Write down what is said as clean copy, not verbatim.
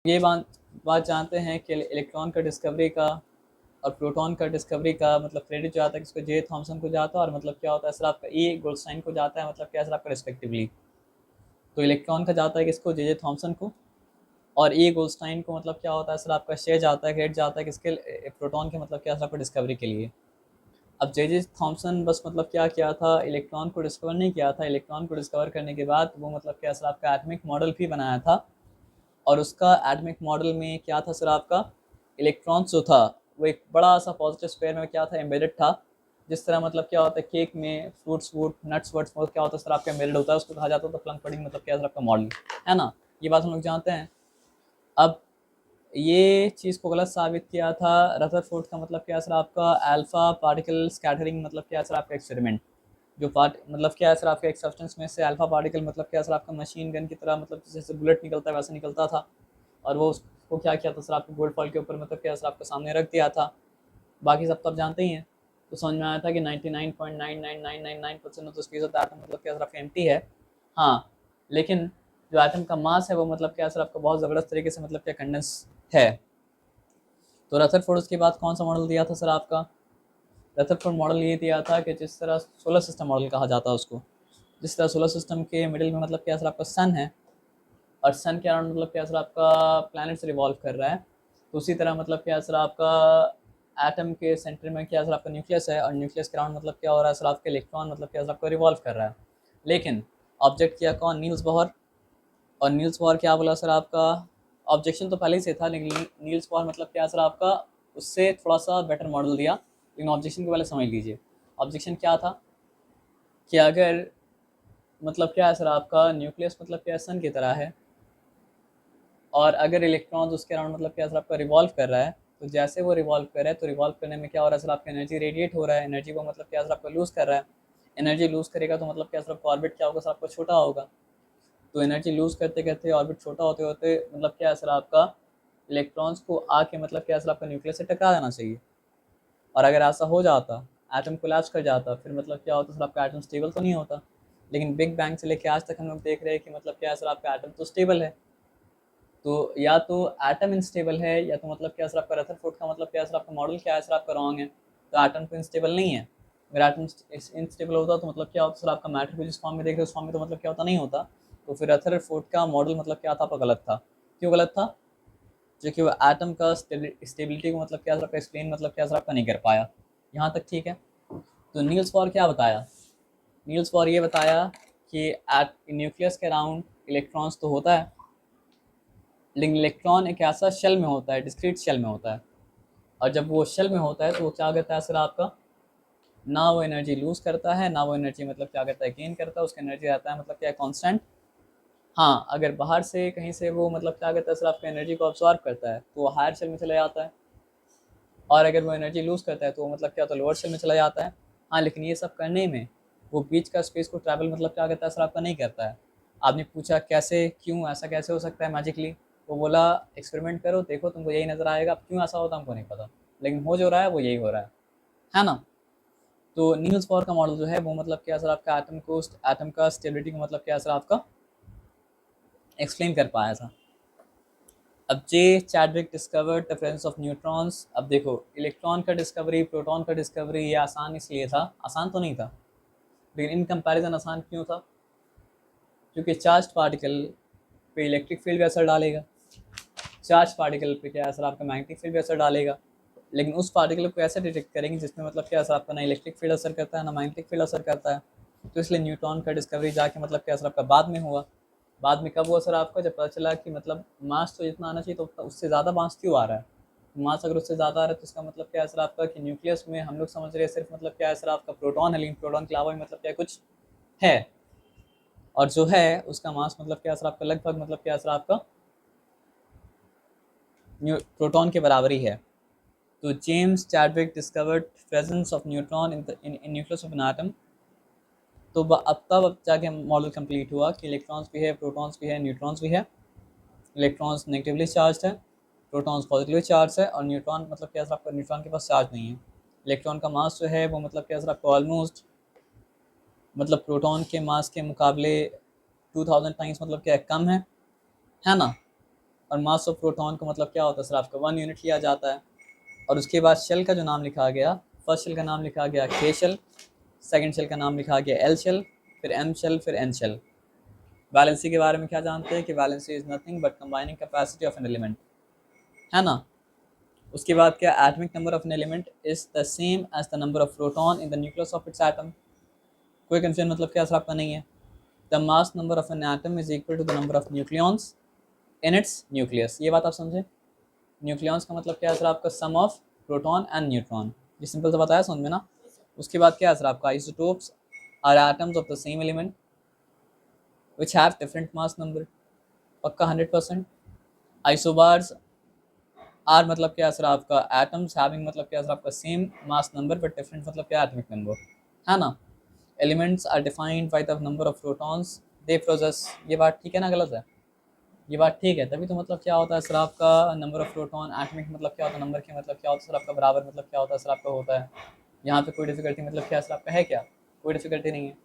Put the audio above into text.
ये बात जानते हैं कि इलेक्ट्रॉन का डिस्कवरी का और प्रोटॉन का डिस्कवरी का मतलब क्रेडिट जो आता है किसको, जे थॉमसन को जाता है, और मतलब क्या होता है सर आपका ए गोल्डस्टाइन को जाता है, मतलब क्या सर आपका रिस्पेक्टिवली। तो इलेक्ट्रॉन का जाता है किसको, जे थॉमसन को, और ए गोल्डस्टाइन को मतलब क्या होता है सर आपका शेयर जाता है, क्रेडिट जाता है किसके, प्रोटॉन के मतलब क्या सर आपका डिस्कवरी के लिए। अब जे थॉमसन बस मतलब क्या किया था, इलेक्ट्रॉन को डिस्कवर नहीं किया था, इलेक्ट्रॉन को डिस्कवर करने के बाद वो मतलब क्या सर आपका एटॉमिक मॉडल भी बनाया था, और उसका एटॉमिक मॉडल में क्या था सर आपका, इलेक्ट्रॉन जो था वो एक बड़ा सा पॉजिटिव स्क्वायर में क्या था, एम्बेडेड था। जिस तरह मतलब क्या होता है केक में फ्रूट्स वूट नट्स वट्स वो क्या होता है सर आपका एम्बेडेड होता है, उसको कहा जाता है तो प्लम पुडिंग मतलब क्या सर आपका मॉडल, है ना। ये बात हम लोग जानते हैं। अब ये चीज़ को गलत साबित किया था रदरफोर्ड का, मतलब क्या सर आपका अल्फा पार्टिकल स्कैटरिंग मतलब क्या सर आपका एक्सपेरिमेंट, जो पार्ट मतलब क्या सर आपका एक सब्सटेंस में से अल्फा पार्टिकल मतलब क्या सर आपका मशीन गन की तरह मतलब जैसे बुलेट निकलता है वैसे निकलता था, और वो उसको क्या किया था सर आपको गोल्ड फॉल के ऊपर मतलब क्या सर आपके सामने रख दिया था। बाकी सब तो आप जानते ही हैं। तो समझ में आया था कि 99.99999% of the space of the atom मतलब क्या सर आपका एम्प्टी है। हाँ, लेकिन जो एटम का मास है वो मतलब क्या सर आपका बहुत ज़बरदस्त तरीके से मतलब क्या कंडेंस है। तो रदरफोर्ड उसके बाद कौन सा मॉडल दिया था सर आपका, रदरफोर्ड मॉडल ये दिया था कि जिस तरह सोलर सिस्टम मॉडल कहा जाता है उसको, जिस तरह सोलर सिस्टम के मिडिल में मतलब क्या सर आपका सन है, और सन के अराउंड मतलब क्या सर आपका प्लैनेट्स रिवॉल्व कर रहा है, तो उसी तरह मतलब क्या सर आपका एटम के सेंटर में क्या सर आपका न्यूक्लियस है, और न्यूक्लियस के अराउंड मतलब क्या हो रहा है सर आपके इलेक्ट्रॉन मतलब क्या सर आपका रिवॉल्व कर रहा है। लेकिन ऑब्जेक्ट किया कौन, नील्स बोहर। और नील्स बोहर क्या बोला सर आपका, ऑब्जेक्शन तो पहले ही से था लेकिन नील्स बोहर मतलब क्या सर आपका उससे थोड़ा सा बेटर मॉडल दिया, लेकिन ऑब्जेक्शन के पहले समझ लीजिए। ऑब्जेक्शन क्या था कि अगर मतलब क्या है सर आपका न्यूक्लियस मतलब क्या सन की तरह है, और अगर इलेक्ट्रॉन्स उसके अराउंड मतलब क्या सर आपका रिवॉल्व कर रहा है, तो जैसे वो रिवॉल्व कर रहा है तो रिवॉल्व करने में क्या हो रहा है सर आपका एनर्जी रेडिएट हो रहा है, एनर्जी को मतलब क्या सर आपका लूज़ कर रहा है। एनर्जी लूज़ करेगा तो मतलब क्या सर आपका ऑर्बिट क्या होगा सर आपका छोटा होगा। तो एनर्जी लूज़ करते करते ऑर्बिट छोटा होते होते मतलब क्या है सर आपका इलेक्ट्रॉन्स को आके मतलब क्या सर आपका न्यूक्लियस से टकरा जाना चाहिए। और अगर ऐसा हो जाता, एटम कोलैप्स कर जाता, फिर मतलब क्या होता सर आपका एटम स्टेबल तो नहीं होता। लेकिन बिग बैंग से लेके आज तक हम लोग देख रहे हैं कि मतलब क्या है सर आपका एटम तो स्टेबल है। तो या तो एटम इंस्टेबल है, या तो मतलब क्या सर आपका रदरफोर्ड का मतलब क्या सर आपका मॉडल क्या है सर आपका रॉन्ग है। तो एटम तो इंस्टेबल नहीं है। अगर एटम इंस्टेबल होता तो मतलब क्या होता सर आपका मैटर को जिस फॉर्म में देख रहे हो उस फॉर्म में तो मतलब क्या होता नहीं होता। तो फिर रदरफोर्ड का मॉडल मतलब क्या था आपका गलत था। क्यों गलत था, जो कि वो एटम का स्टेबिलिटी को मतलब क्या सर आपका एक्सप्लेन मतलब क्या सर आपका नहीं कर पाया। यहाँ तक ठीक है। तो नील्स बोर क्या बताया, नील्स बोर ये बताया कि एट न्यूक्लियस के अराउंड इलेक्ट्रॉन्स तो होता है, लेकिन इलेक्ट्रॉन एक ऐसा शेल में होता है, डिस्क्रीट शेल में होता है। और जब वो शेल में होता है तो वो क्या करता है सर आपका, ना वो एनर्जी लूज़ करता है, ना वो एनर्जी मतलब क्या करता है गेन करता है, उसका एनर्जी रहता है मतलब क्या कांस्टेंट। हाँ, अगर बाहर से कहीं से वो मतलब क्या करता है सर आपका एनर्जी को अब्सॉर्ब करता है तो वो हायर शेल में चला जाता है, और अगर वो एनर्जी लूज़ करता है तो वो मतलब क्या होता है लोअर शेल में चला जाता है। हाँ, लेकिन ये सब करने में वो बीच का स्पेस को ट्रैवल मतलब क्या करता है सर आपका नहीं करता है। आपने पूछा कैसे, क्यों ऐसा कैसे हो सकता है मैजिकली, वो बोला एक्सपेरिमेंट करो देखो तुमको यही नज़र आएगा। अब क्यों ऐसा होता है हमको नहीं पता, लेकिन हो जो रहा है वो यही हो रहा है ना। तो नील्स बोर का मॉडल जो है वो मतलब क्या सर आपका एटम का स्टेबिलिटी को मतलब क्या सर आपका एक्सप्लेन कर पाया था। अब J Chadwick discovered the presence of neutrons. अब देखो इलेक्ट्रॉन का डिस्कवरी, प्रोटॉन का डिस्कवरी ये आसान इसलिए था, आसान तो नहीं था, लेकिन इन कंपैरिजन आसान क्यों था, क्योंकि चार्ज पार्टिकल पे इलेक्ट्रिक फील्ड भी असर डालेगा, चार्ज पार्टिकल पे क्या असर आपका मैग्नेटिक फील्ड भी असर डालेगा। लेकिन उस पार्टिकल को कैसे डिटेक्ट करेंगे जिसमें मतलब क्या असर आपका ना इलेक्ट्रिक फील्ड असर करता है ना मैग्नेटिक फील्ड असर करता है। तो इसलिए न्यूट्रॉन का डिस्कवरी जाके मतलब क्या असर आपका बाद में हुआ। बाद में कब हुआ सर आपका, जब पता चला कि मतलब मास तो जितना आना चाहिए तो उससे ज़्यादा मास क्यों आ रहा है। मास अगर उससे ज़्यादा आ रहा है तो इसका मतलब क्या है सर आपका कि न्यूक्लियस में हम लोग समझ रहे हैं सिर्फ मतलब क्या है सर आपका प्रोटॉन है, लेकिन प्रोटॉन के अलावा भी मतलब क्या कुछ है, और जो है उसका मास मतलब क्या सर आपका लगभग मतलब क्या सर आपका प्रोटॉन के बराबर ही है। तो James Chadwick discovered presence of neutron in nucleus of an atom. तो अब तब जाके मॉडल कंप्लीट हुआ कि इलेक्ट्रॉन्स भी है, प्रोटॉन्स भी है, न्यूट्रॉन्स भी है। इलेक्ट्रॉन्स नेगेटिवली चार्ज है, प्रोटॉन्स पॉजिटिवली चार्ज है, और न्यूट्रॉन मतलब क्या सर आपका न्यूट्रॉन के पास चार्ज नहीं है। इलेक्ट्रॉन का मास जो है वो मतलब क्या सर आपका ऑलमोस्ट मतलब प्रोटॉन के मास के मुकाबले 2000 टाइम्स मतलब क्या कम है ना। और मास ऑफ प्रोटॉन का मतलब क्या होता है सर आपका 1 यूनिट लिया जाता है। और उसके बाद शेल का जो नाम लिखा गया, फर्स्ट शेल का नाम लिखा गया के शेल, सेकेंड शेल का नाम लिखा गया एल शेल, फिर एम शेल, फिर एन शेल। वैलेंसी के बारे में क्या जानते हैं कि valency is nothing but combining capacity of an element, है ना। उसके बाद क्या, atomic number of an element is the same as the number of proton in the nucleus of its atom. कोई कंफ्यूजन मतलब क्या सर आपका नहीं है। The mass number of an atom is equal to the number of nucleons in its nucleus. ये बात आप समझे। न्यूक्लियॉन्स का मतलब क्या है सर आपका, सम ऑफ प्रोटॉन एंड न्यूट्रॉन। ये सिंपल से बताया समझ में ना। उसके बाद क्या है सर आपका, isotopes are atoms of the same element which have different mass number. पक्का 100%। आइसोबार्स आर मतलब क्या है सर आपका, एटम्स हैविंग मतलब क्या है सर आपका, same mass number but different मतलब क्या, एटॉमिक नंबर, है ना। Elements are defined by the number of protons they process. ये बात ठीक है ना, गलत है। ये बात ठीक है। तभी तो मतलब क्या होता है सर आपका, नंबर ऑफ प्रोटॉन, एटॉमिक मतलब क्या होता है, नंबर के मतलब क्या होता है सर आपका, बराबर मतलब क्या होता है सर आपका होता है। यहाँ पे कोई डिफिकल्टी मतलब क्या है सर आपका है क्या, कोई डिफिकल्टी नहीं है।